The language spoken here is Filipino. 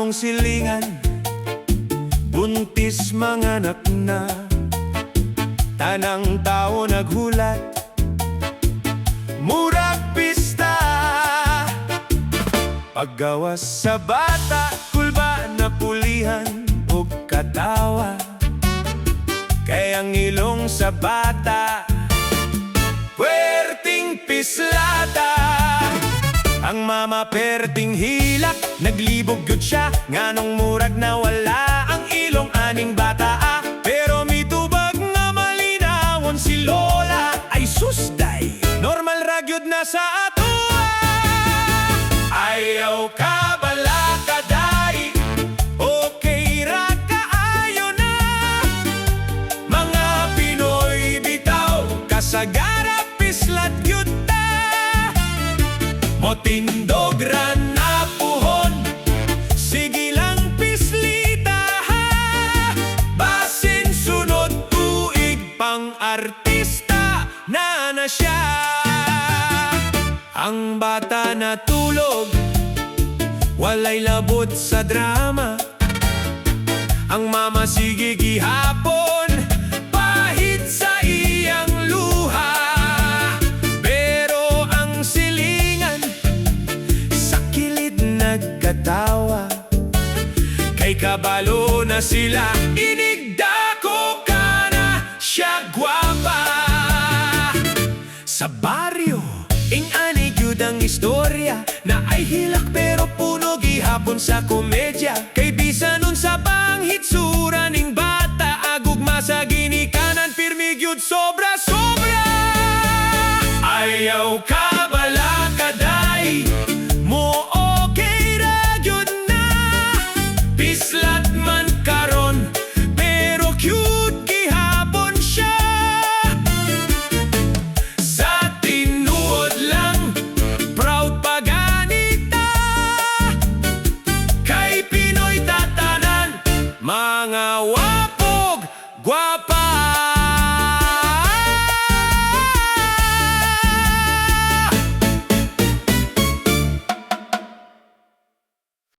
among silingan, buntis manganak na. Tanang tao naghulat, murag pista. Paggawas sa bata, kulba na pulihan ug katawa. Kay ang ilong sa bata, puwerting pislata. Ang mama perting hilak, naglibog yun siya. Nganong murag na wala ang ilong aning bata. Pero mitubag nga malinawon si Lola. Ay susday, normal ragyod na sa ato. Ayaw ka bala kaday, okay ra kaayo na. Mga Pinoy bitaw, kasagara pislat yun ta. Motindog ran na puhon, sige lang pislita ha. Basin sunod tuig pang artista na siya. Ang bata natulog, walay labot sa drama. Ang mama sige gihapon, pahit sa iyang luha. Pero ang silingan, sa kilid nagkatawa. Kay kabalo na sila, inigdako ka na siya gwapa. Sa baryo, ing-ani gyud ang istorya, na ay hilak pero puno gihapon sa komedya. Kay bisan nun sa panghitsura ning bata, agugma sa ginikanan, pirmi gyud sobra-sobra. Ayaw ka bala kaday, mo okay ra gyud na. Pislat man karon, pero cute gihapon siya. Sa tinuod lang, proud paganita. Kay Pinoy tatanan, mga wapog, gwapa.